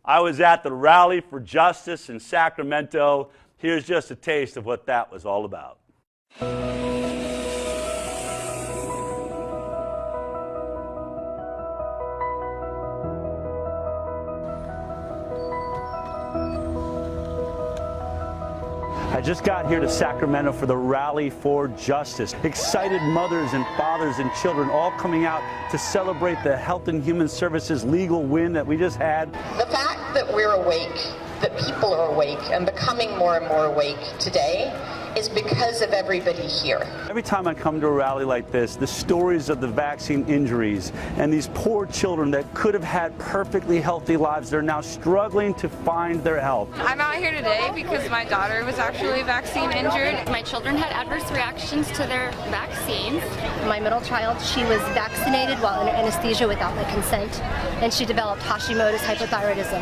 I was at the Rally for Justice in Sacramento. Here's just a taste of what that was all about. I just got here to Sacramento for the Rally for Justice. Excited mothers and fathers and children all coming out to celebrate the Health and Human Services legal win that we just had. The fact that we're awake, that people are awake and becoming more and more awake today is because of everybody here. Every time I come to a rally like this, the stories of the vaccine injuries and these poor children that could have had perfectly healthy lives, they're now struggling to find their health. I'm out here today because my daughter was actually vaccine injured. My children had adverse reactions to their vaccines. My middle child, she was vaccinated while under anesthesia without my consent, and she developed Hashimoto's hypothyroidism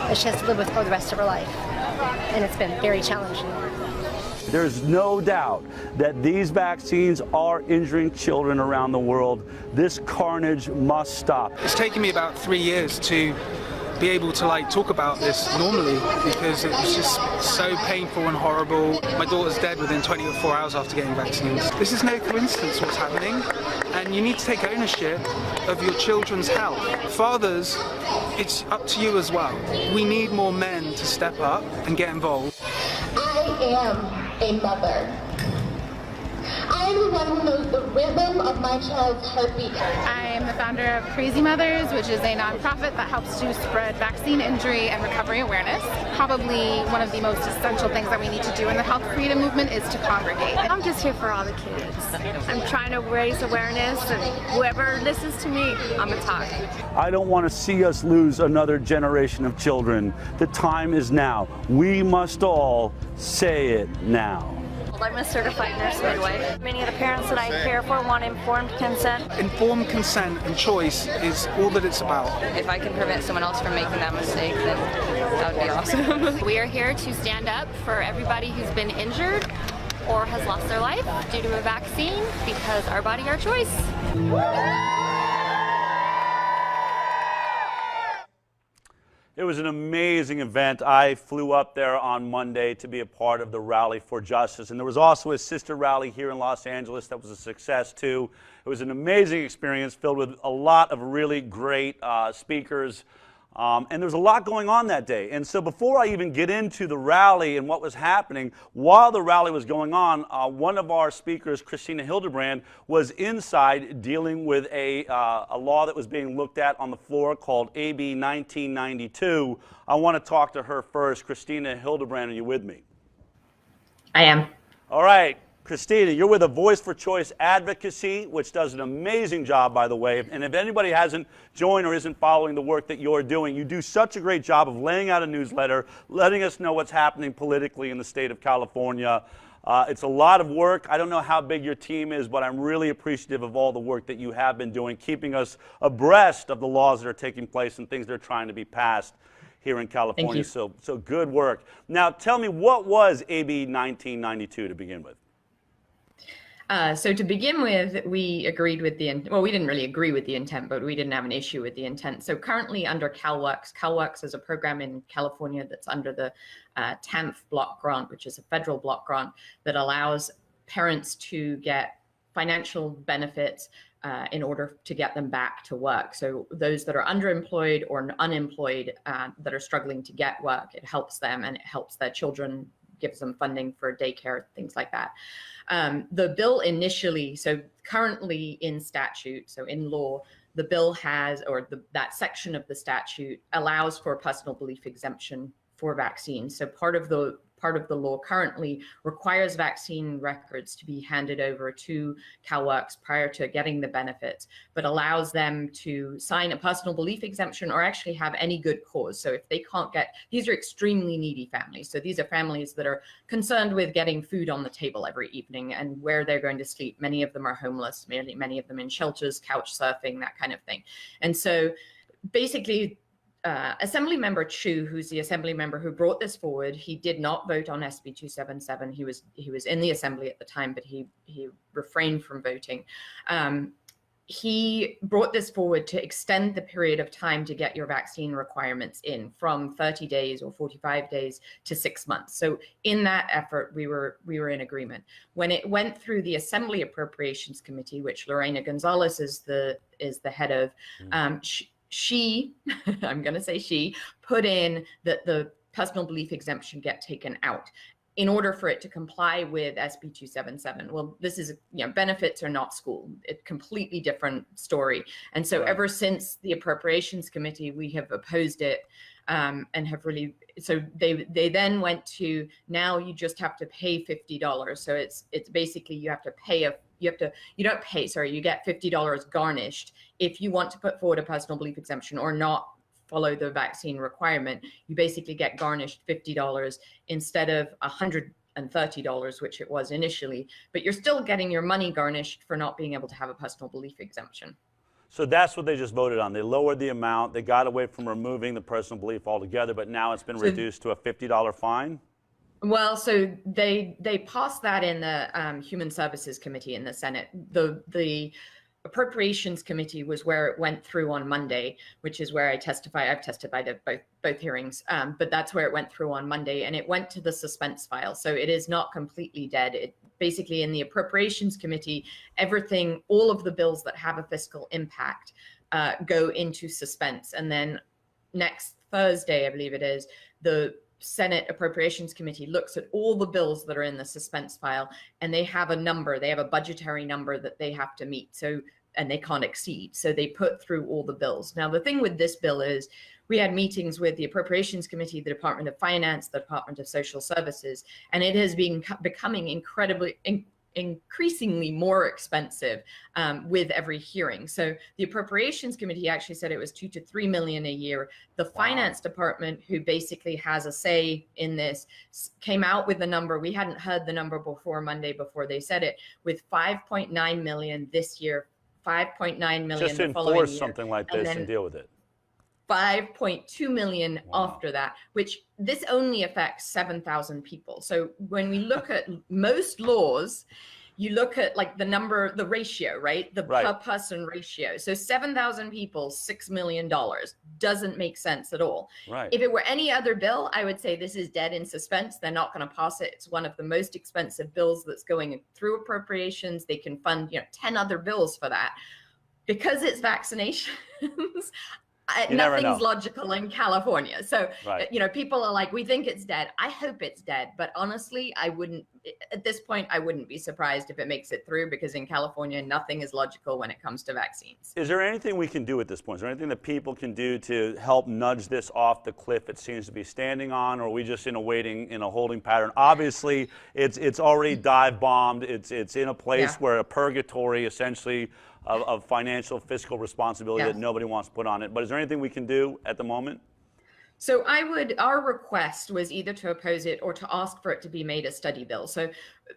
that she has to live with for the rest of her life, and it's been very challenging. There's no doubt that these vaccines are injuring children around the world. This carnage must stop. It's taken me about 3 years to be able to talk about this normally because it was just so painful and horrible. My daughter's dead within 24 hours after getting vaccines. This is no coincidence what's happening, and you need to take ownership of your children's health. Fathers, it's up to you as well. We need more men to step up and get involved. I am a mother. I'm the one who knows the rhythm of my child's heartbeat. I am the founder of Crazy Mothers, which is a nonprofit that helps to spread vaccine injury and recovery awareness. Probably one of the most essential things that we need to do in the health freedom movement is to congregate. I'm just here for all the kids. I'm trying to raise awareness, and whoever listens to me, I'm gonna talk. I don't want to see us lose another generation of children. The time is now. We must all say it now. I'm a certified nurse midwife. Many of the parents that I care for want informed consent. Informed consent and choice is all that it's about. If I can prevent someone else from making that mistake, then that would be awesome. We are here to stand up for everybody who's been injured or has lost their life due to a vaccine, because our body, our choice. It was an amazing event. I flew up there on Monday to be a part of the Rally for Justice, and there was also a sister rally here in Los Angeles that was a success too. It was an amazing experience filled with a lot of really great speakers. And there was a lot going on that day. And so before I even get into the rally and what was happening, while the rally was going on, one of our speakers, Christina Hildebrand, was inside dealing with a law that was being looked at on the floor called AB 1992. I want to talk to her first. Christina Hildebrand, are you with me? I am. All right. Christina, you're with a Voice for Choice Advocacy, which does an amazing job, by the way. And if anybody hasn't joined or isn't following the work that you're doing, you do such a great job of laying out a newsletter, letting us know what's happening politically in the state of California. It's a lot of work. I don't know how big your team is, but I'm really appreciative of all the work that you have been doing, keeping us abreast of the laws that are taking place and things that are trying to be passed here in California. So good work. Now, tell me, what was AB 1992 to begin with? So to begin with, we agreed with well, we didn't really agree with the intent, but we didn't have an issue with the intent. So currently under CalWORKs is a program in California that's under the 10th block grant, which is a federal block grant that allows parents to get financial benefits in order to get them back to work. So those that are underemployed or unemployed that are struggling to get work, it helps them and it helps their children, gives them funding for daycare, things like that. The bill initially, so currently in statute, so in law, the bill has, or that section of the statute allows for a personal belief exemption for vaccines. So part of the law currently requires vaccine records to be handed over to CalWORKs prior to getting the benefits, but allows them to sign a personal belief exemption or actually have any good cause. So if they can't get, these are extremely needy families. So these are families that are concerned with getting food on the table every evening and where they're going to sleep. Many of them are homeless, many of them in shelters, couch surfing, that kind of thing. And so basically, Assemblymember Chu, who's the assembly member who brought this forward, he did not vote on SB 277. He was in the assembly at the time, but he refrained from voting. he brought this forward to extend the period of time to get your vaccine requirements in from 30 days or 45 days to 6 months. So in that effort, we were in agreement. When it went through the Assembly Appropriations Committee, which Lorena Gonzalez is the head of, she I'm going to say she put in that the personal belief exemption get taken out in order for it to comply with SB 277. Well, this is, benefits are not school. It's a completely different story. And so ever since the Appropriations Committee, we have opposed it and have really, so they then went to, now you just have to pay $50. So it's basically you have to pay you get $50 garnished if you want to put forward a personal belief exemption or not follow the vaccine requirement. You basically get garnished $50 instead of $130, which it was initially, but you're still getting your money garnished for not being able to have a personal belief exemption. So that's what they just voted on. They lowered the amount. They got away from removing the personal belief altogether, but now it's been reduced to a $50 fine. Well, so they passed that in the Human Services Committee in the Senate. The Appropriations Committee was where it went through on Monday, which is where I testify. I've testified at both hearings, but that's where it went through on Monday, and it went to the suspense file. So it is not completely dead. It basically, in the Appropriations Committee, everything, all of the bills that have a fiscal impact go into suspense. And then next Thursday, I believe it is, the Senate Appropriations Committee looks at all the bills that are in the suspense file, and they have a number, they have a budgetary number that they have to meet. So, and they can't exceed. So they put through all the bills. Now, the thing with this bill is we had meetings with the Appropriations Committee, the Department of Finance, the Department of Social Services, and it has been becoming increasingly more expensive with every hearing. So the Appropriations Committee actually said it was $2 to $3 million a year. The Finance Department, who basically has a say in this, came out with the number. We hadn't heard the number before Monday, before they said it, with $5.9 million this year, $5.9 million just to the following year. Enforce something like this and deal with it. $5.2 million after that, which this only affects 7,000 people. So when we look at most laws, you look at like the ratio, right? The per person ratio. So 7,000 people, $6 million doesn't make sense at all. Right. If it were any other bill, I would say this is dead in suspense. They're not going to pass it. It's one of the most expensive bills that's going through appropriations. They can fund, 10 other bills for that. Because it's vaccinations, nothing's logical in California. So, people are like, we think it's dead. I hope it's dead. But honestly, at this point, I wouldn't be surprised if it makes it through, because in California, nothing is logical when it comes to vaccines. Is there anything we can do at this point? Is there anything that people can do to help nudge this off the cliff it seems to be standing on, or are we just in a holding pattern? Obviously, it's already dive bombed. It's in a place where a purgatory, essentially, of financial fiscal responsibility that nobody wants to put on it. But is there anything we can do at the moment? So our request was either to oppose it or to ask for it to be made a study bill. So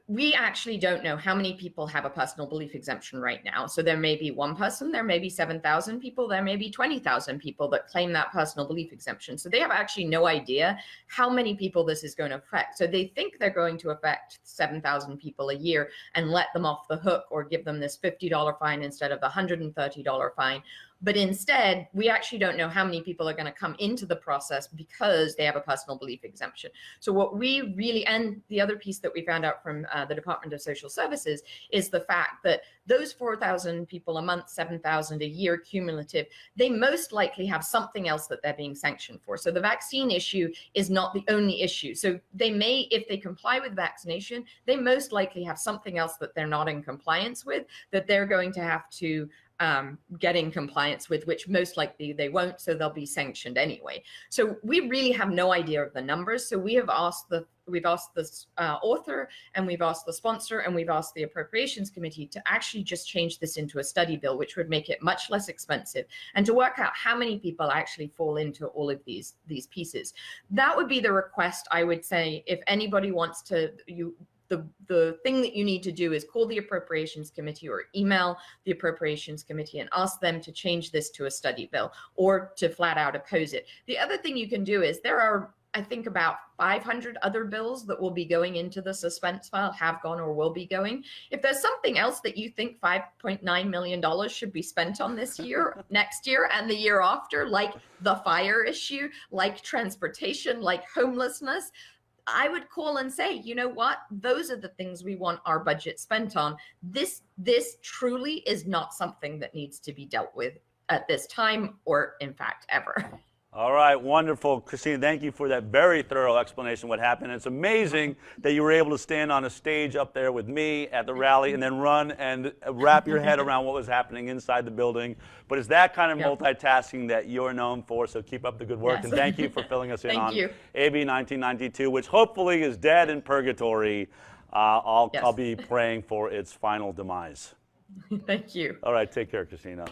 we actually don't know how many people have a personal belief exemption right now. So there may be one person, there may be 7,000 people, there may be 20,000 people that claim that personal belief exemption. So they have actually no idea how many people this is going to affect. So they think they're going to affect 7,000 people a year and let them off the hook, or give them this $50 fine instead of the $130 fine. But instead, we actually don't know how many people are going to come into the process because they have a personal belief exemption. So what we really, and the other piece that we found out from the Department of Social Services, is the fact that those 4,000 people a month, 7,000 a year cumulative, they most likely have something else that they're being sanctioned for. So the vaccine issue is not the only issue. So they may, if they comply with vaccination, they most likely have something else that they're not in compliance with, that they're going to have to get in compliance with, which most likely they won't, so they'll be sanctioned anyway. So we really have no idea of the numbers. So we've asked the author, and we've asked the sponsor, and we've asked the Appropriations Committee to actually just change this into a study bill, which would make it much less expensive, and to work out how many people actually fall into all of these pieces. That would be the request, I would say. If anybody wants to, the thing that you need to do is call the Appropriations Committee or email the Appropriations Committee and ask them to change this to a study bill, or to flat out oppose it. The other thing you can do is, there are I think about 500 other bills that will be going into the suspense file, have gone or will be going. If there's something else that you think $5.9 million should be spent on this year, next year, and the year after, like the fire issue, like transportation, like homelessness, I would call and say, you know what? Those are the things we want our budget spent on. This truly is not something that needs to be dealt with at this time, or in fact, ever. All right, wonderful. Christina, thank you for that very thorough explanation of what happened. It's amazing that you were able to stand on a stage up there with me at the rally and then run and wrap your head around what was happening inside the building. But it's that kind of multitasking that you're known for, so keep up the good work. Yes. And thank you for filling us in on you. AB 1992, which hopefully is dead in purgatory. I'll be praying for its final demise. Thank you. All right, take care, Christina.